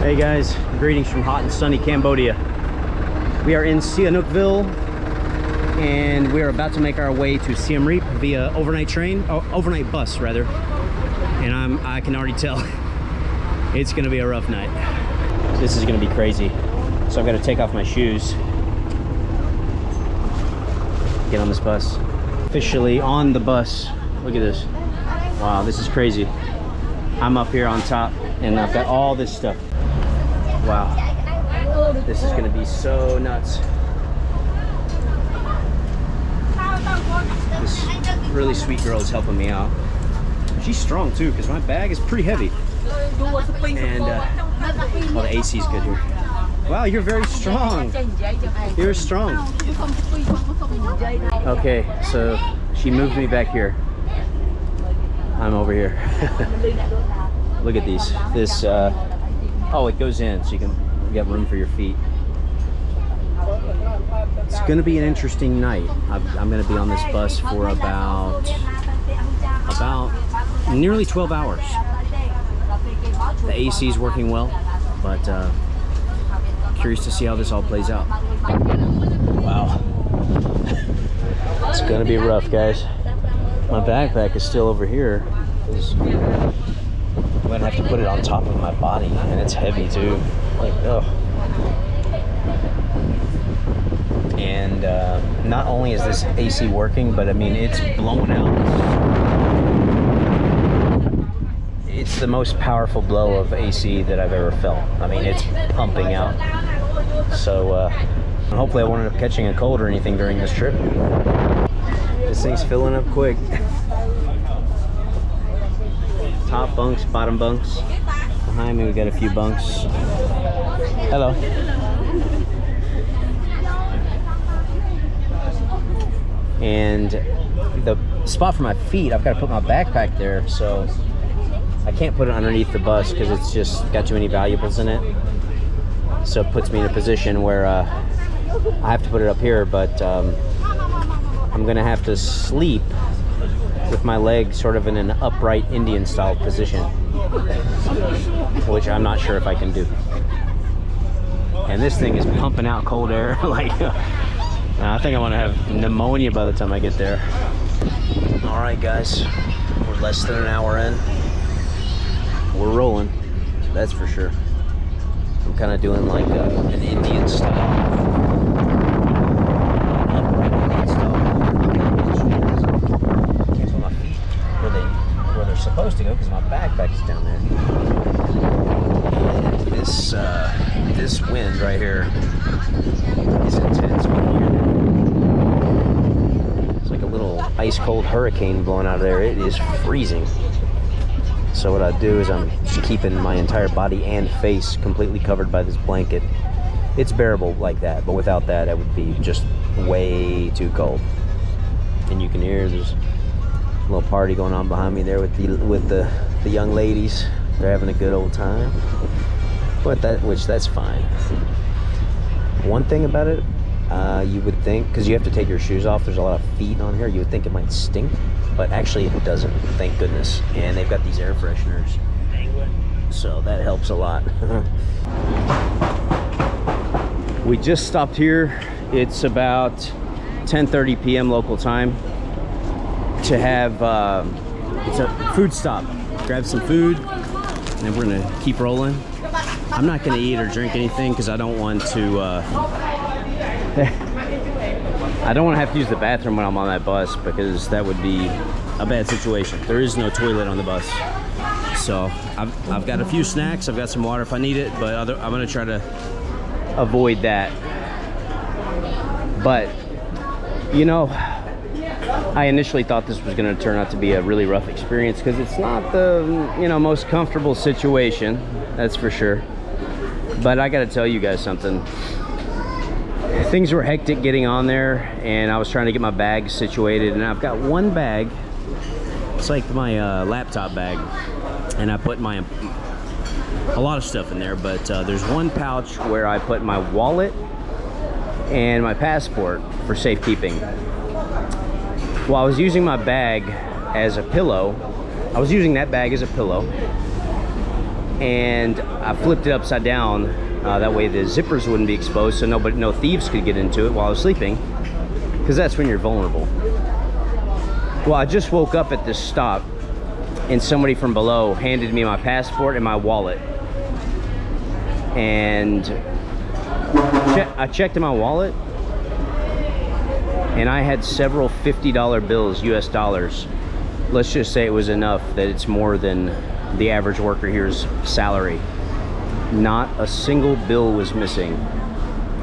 Hey guys, greetings from hot and sunny Cambodia. We are in Sihanoukville and we are about to make our way to Siem Reap via overnight bus rather. And I can already tell it's gonna be a rough night. This is gonna be crazy. So I've got to take off my shoes. Get on this bus. Officially on the bus. Look at this. Wow, this is crazy. I'm up here on top and I've got all this stuff. Wow, this is gonna be so nuts. This really sweet girl is helping me out. She's strong too, because my bag is pretty heavy. And well, the AC is good here. Wow, you're very strong. You're strong. Okay, so she moved me back here. I'm over here. Look at these. This, oh, it goes in, so you get room for your feet. It's gonna be an interesting night. I'm gonna be on this bus for about nearly 12 hours. The AC is working well, but curious to see how this all plays out. Wow. It's gonna be rough, guys. My backpack is still over here. I'm gonna have to put it on top of my body, and it's heavy too. Like, oh. And not only is this AC working, but I mean, it's blowing out. It's the most powerful blow of AC that I've ever felt. I mean, it's pumping out. So hopefully I won't end up catching a cold or anything during this trip. This thing's filling up quick. Top bunks, bottom bunks. Behind me we got a few bunks. Hello. And the spot for my feet, I've got to put my backpack there, so I can't put it underneath the bus because it's just got too many valuables in it. So it puts me in a position where I have to put it up here, but I'm gonna have to sleep with my legs sort of in an upright Indian style position, which I'm not sure if I can do. And this thing is pumping out cold air. Like, I think I'm gonna have pneumonia by the time I get there. All right, guys, we're less than an hour in. We're rolling, that's for sure. I'm kind of doing like an Indian style. Supposed to go because my backpack is down there. And this wind right here is intense. It's like a little ice cold hurricane blowing out of there. It is freezing. So what I do is I'm just keeping my entire body and face completely covered by this blanket. It's bearable like that, but without that it would be just way too cold. And you can hear there's a little party going on behind me there with the young ladies. They're having a good old time, but that's fine. One thing about it, you would think, because you have to take your shoes off, there's a lot of feet on here, you would think it might stink, but actually it doesn't, thank goodness. And they've got these air fresheners, so that helps a lot. We just stopped here. It's about 10:30 p.m. local time to have it's a food stop. Grab some food and then we're gonna keep rolling. I'm not gonna eat or drink anything because I don't want to have to use the bathroom when I'm on that bus, because that would be a bad situation. There is no toilet on the bus, so I've got a few snacks. I've got some water if I need it, but I'm gonna try to avoid that. But you know, I initially thought this was going to turn out to be a really rough experience because it's not the most comfortable situation, that's for sure. But I got to tell you guys something. Things were hectic getting on there, and I was trying to get my bag situated, and I've got one bag. It's like my laptop bag, and I put a lot of stuff in there, but there's one pouch where I put my wallet and my passport for safekeeping. Well, I was using my bag as a pillow. I was using that bag as a pillow. and I flipped it upside down. That way the zippers wouldn't be exposed, so no thieves could get into it while I was sleeping, because that's when you're vulnerable. Well, I just woke up at this stop, and somebody from below handed me my passport and my wallet. And I checked in my wallet, and I had several $50 bills, US dollars. Let's just say it was enough that it's more than the average worker here's salary. Not a single bill was missing.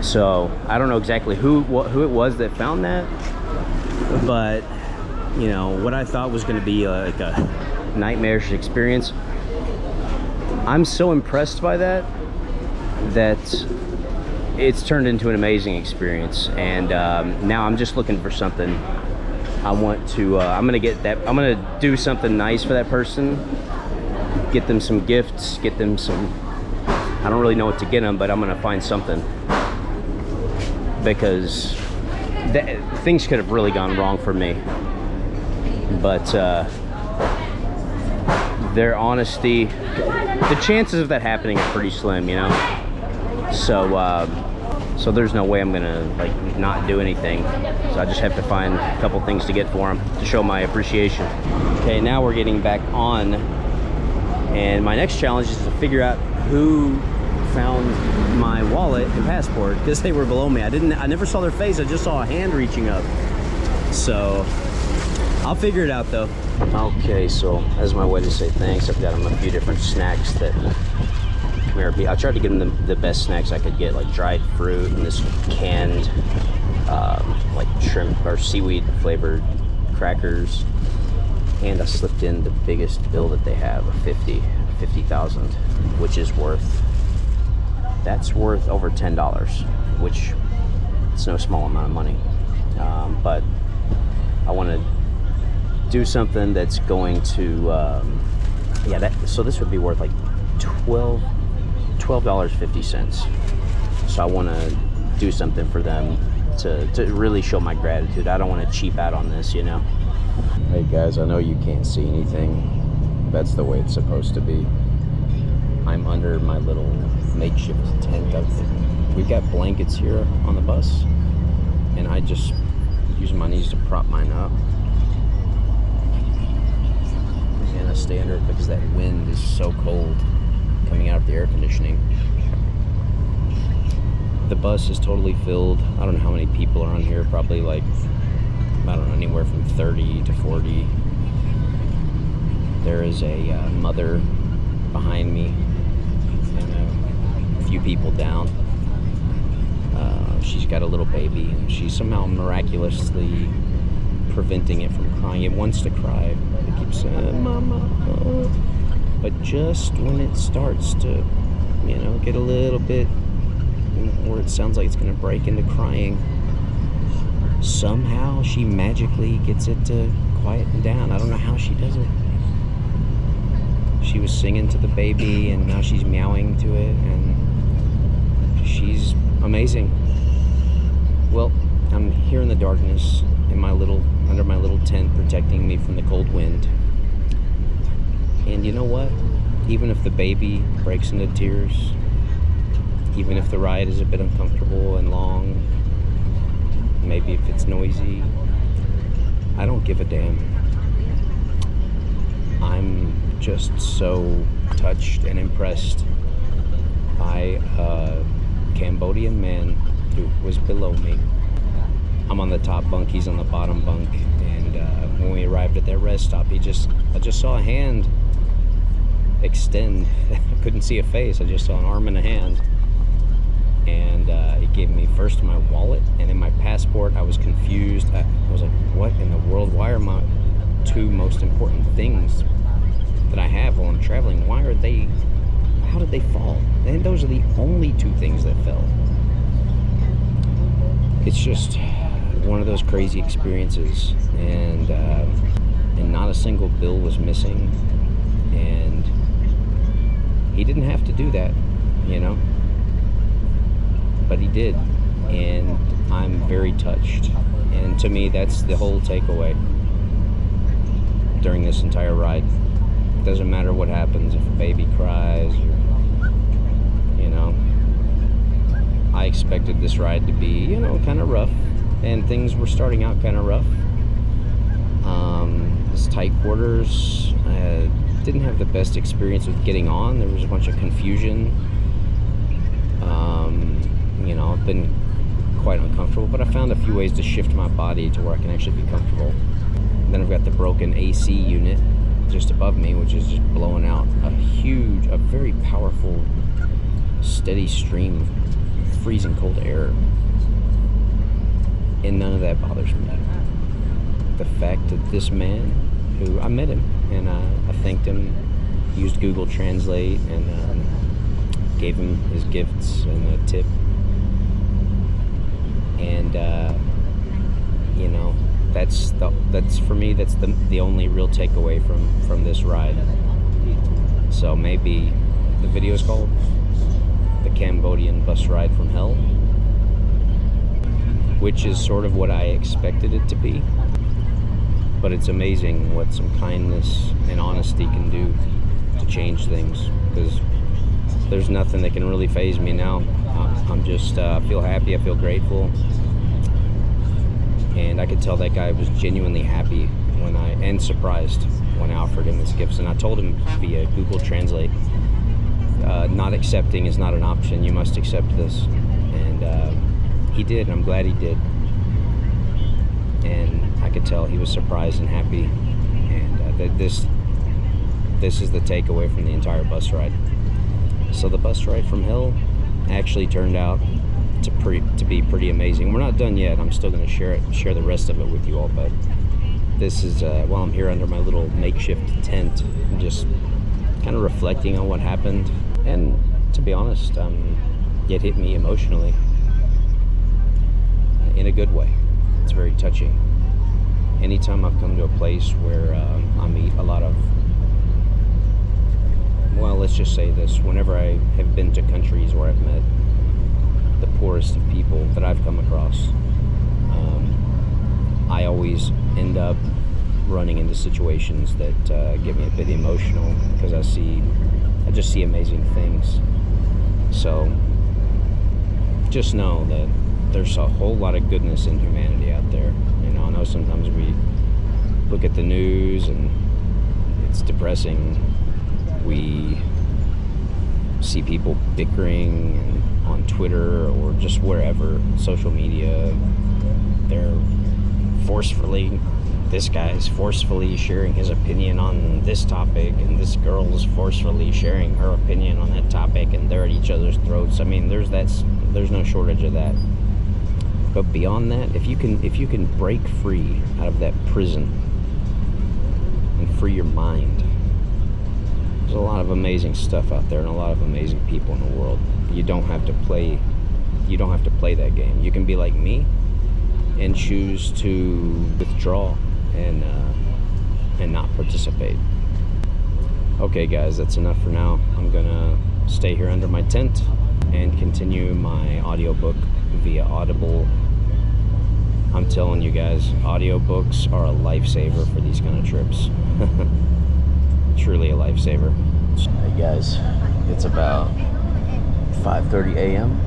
So I don't know exactly who it was that found that, but you know, what I thought was going to be like a nightmarish experience, I'm so impressed by that it's turned into an amazing experience. And now I'm just looking for something. I want to I'm gonna do something nice for that person, get them some gifts, get them some, I don't really know what to get them, but I'm gonna find something, because things could have really gone wrong for me. But their honesty, the chances of that happening are pretty slim, you know. So there's no way I'm gonna like not do anything. So I just have to find a couple things to get for them to show my appreciation. Okay, now we're getting back on, and my next challenge is to figure out who found my wallet and passport, because they were below me. I never saw their face. I just saw a hand reaching up. So I'll figure it out though. Okay, so as my way to say thanks, I've got them a few different snacks that I tried to give them the best snacks I could get, like dried fruit and this canned like shrimp or seaweed flavored crackers. And I slipped in the biggest bill that they have, a 50,000, which is worth over $10, which it's no small amount of money. But I want to do something that's going to so this would be worth like $12.50. So I want to do something for them to really show my gratitude. I don't want to cheap out on this, you know. Hey guys, I know you can't see anything. That's the way it's supposed to be. I'm under my little makeshift tent. We've got blankets here on the bus, and I just use my knees to prop mine up, and I stay under it because that wind is so cold coming out of the air conditioning. The bus is totally filled. I don't know how many people are on here, probably like, I don't know, anywhere from 30 to 40. There is a mother behind me and a few people down. She's got a little baby, and she's somehow miraculously preventing it from crying. It wants to cry. It keeps saying, "Mama." But just when it starts to, you know, get a little bit, where it sounds like it's going to break into crying, somehow she magically gets it to quieten down. I don't know how she does it. She was singing to the baby, and now she's meowing to it, and she's amazing. Well, I'm here in the darkness in under my little tent, protecting me from the cold wind. And you know what? Even if the baby breaks into tears, even if the ride is a bit uncomfortable and long, maybe if it's noisy, I don't give a damn. I'm just so touched and impressed by a Cambodian man who was below me. I'm on the top bunk, he's on the bottom bunk, and when we arrived at that rest stop, I just saw a hand extend. I couldn't see a face, I just saw an arm and a hand. And he gave me first my wallet and then my passport. I was confused. I was like, what in the world? Why are my two most important things that I have while I'm traveling, how did they fall? And those are the only two things that fell. It's just one of those crazy experiences, and not a single bill was missing, and he didn't have to do that, you know, but he did, and I'm very touched. And to me, that's the whole takeaway during this entire ride. Doesn't matter what happens, if a baby cries, or, you know. I expected this ride to be, you know, kind of rough, and things were starting out kind of rough. It's tight quarters. I didn't have the best experience with getting on. There was a bunch of confusion. You know, I've been quite uncomfortable, but I found a few ways to shift my body to where I can actually be comfortable. And then I've got the broken AC unit just above me, which is just blowing out a very powerful, steady stream of freezing cold air. And none of that bothers me. The fact that this man, who I met him, and I thanked him, used Google Translate, and gave him his gifts and a tip. And you know, that's for me, that's the only real takeaway from this ride. So maybe the video is called "The Cambodian Bus Ride from Hell," which is sort of what I expected it to be. But it's amazing what some kindness and honesty can do to change things, because there's nothing that can really faze me now. I'm just feel happy, I feel grateful, and I could tell that guy was genuinely happy and surprised when I offered him his gifts. And I told him via Google Translate, not accepting is not an option, you must accept this. And he did, and I'm glad he did. And I could tell he was surprised and happy, and that this is the takeaway from the entire bus ride. So the bus ride from hell actually turned out to be pretty amazing. We're not done yet. I'm still going to share the rest of it with you all, but this is while I'm here under my little makeshift tent, I'm just kind of reflecting on what happened. And to be honest, it hit me emotionally in a good way. It's very touching. Anytime I've come to a place where I meet a lot of, well, let's just say this, whenever I have been to countries where I've met the poorest of people that I've come across, I always end up running into situations that get me a bit emotional, because I just see amazing things. So just know that there's a whole lot of goodness in humanity out there. You know, I know sometimes we look at the news and it's depressing. We see people bickering and on Twitter or just wherever, social media. This guy's forcefully sharing his opinion on this topic, and this girl is forcefully sharing her opinion on that topic, and they're at each other's throats. I mean, there's no shortage of that. But beyond that, if you can break free out of that prison and free your mind, there's a lot of amazing stuff out there and a lot of amazing people in the world. You don't have to play that game. You can be like me and choose to withdraw and not participate. Okay guys, that's enough for now. I'm gonna stay here under my tent and continue my audiobook via Audible. I'm telling you guys, audiobooks are a lifesaver for these kind of trips. Truly a lifesaver. Hey guys, it's about 5:30 a.m.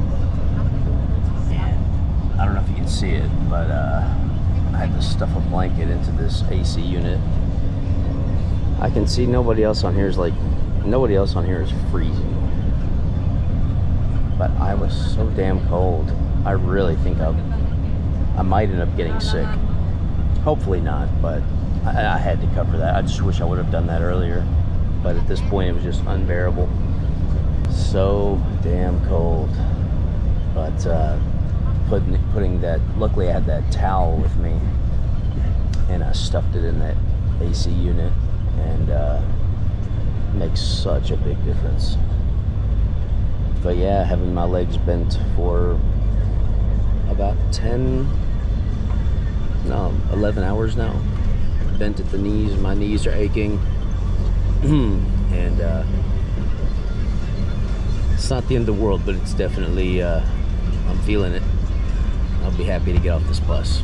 I don't know if you can see it, but I had to stuff a blanket into this AC unit. I can see nobody else on here is freezing. But I was so damn cold. I really think I might end up getting sick. Hopefully not, but I had to cover that. I just wish I would have done that earlier. But at this point, it was just unbearable. So damn cold. But putting that, luckily I had that towel with me, and I stuffed it in that AC unit, and makes such a big difference. But yeah, having my legs bent for about 11 hours now. Bent at the knees, my knees are aching. And it's not the end of the world, but it's definitely, I'm feeling it. I'll be happy to get off this bus.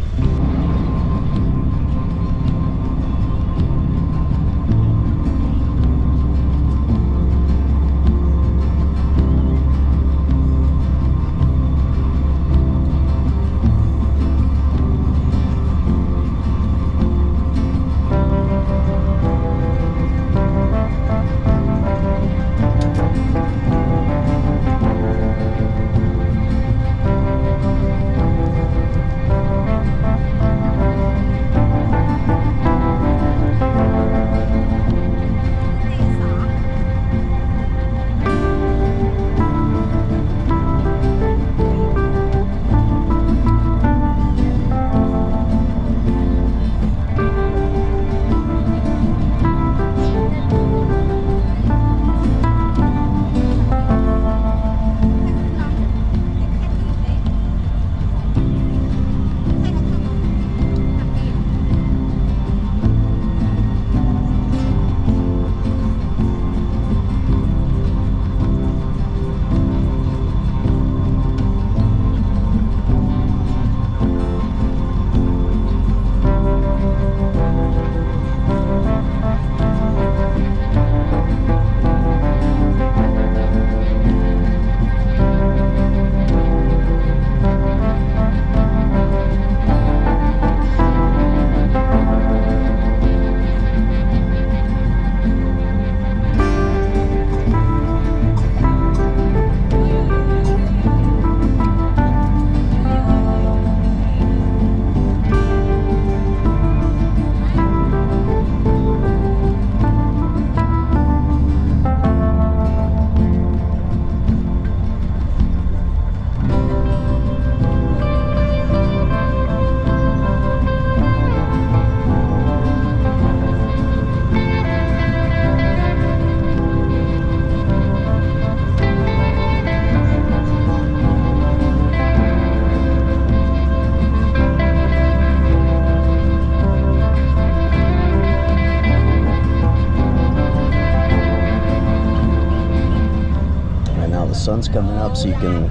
sun's coming up so you can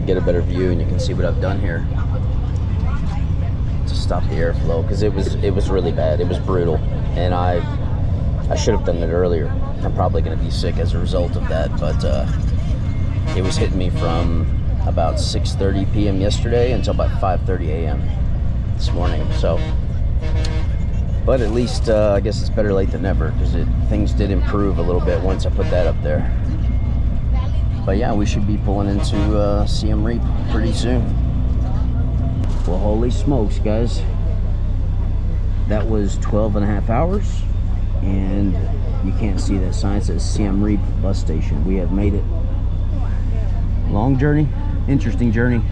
get a better view and you can see what I've done here to stop the airflow, because it was really bad. It was brutal, and I should have done it earlier. I'm probably going to be sick as a result of that, but it was hitting me from about 6:30 p.m. yesterday until about 5:30 a.m. this morning. So, but at least I guess it's better late than never, because things did improve a little bit once I put that up there. But yeah, we should be pulling into Siem Reap pretty soon. Well, holy smokes, guys. That was 12 and a half hours, and you can't see that sign. It says Siem Reap bus station. We have made it. Long journey, interesting journey.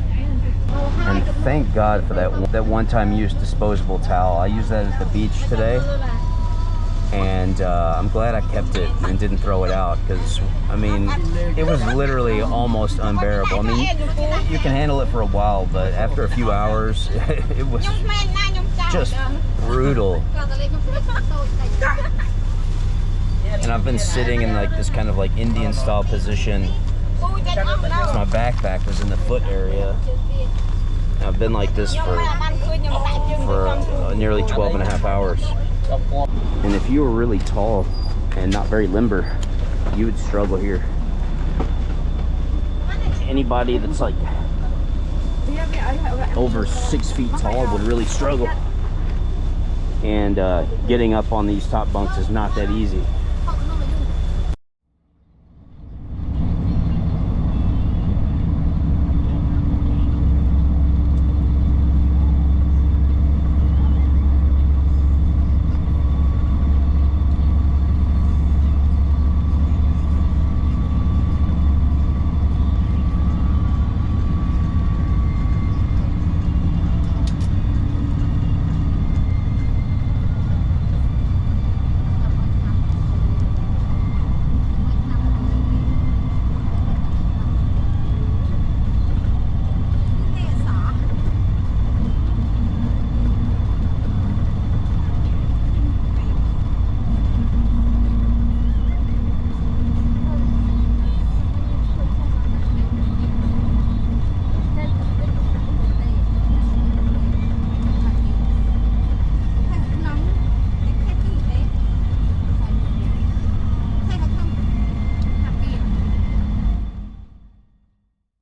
And thank God for that one-time use disposable towel. I used that at the beach today, and I'm glad I kept it and didn't throw it out, because I mean, it was literally almost unbearable. I mean, you can handle it for a while, but after a few hours, it was just brutal. And I've been sitting in like this kind of like Indian style position, because my backpack was in the foot area. I've been like this for nearly 12 and a half hours. And if you were really tall and not very limber, you would struggle here. Anybody that's like over 6 feet tall would really struggle. And getting up on these top bunks is not that easy.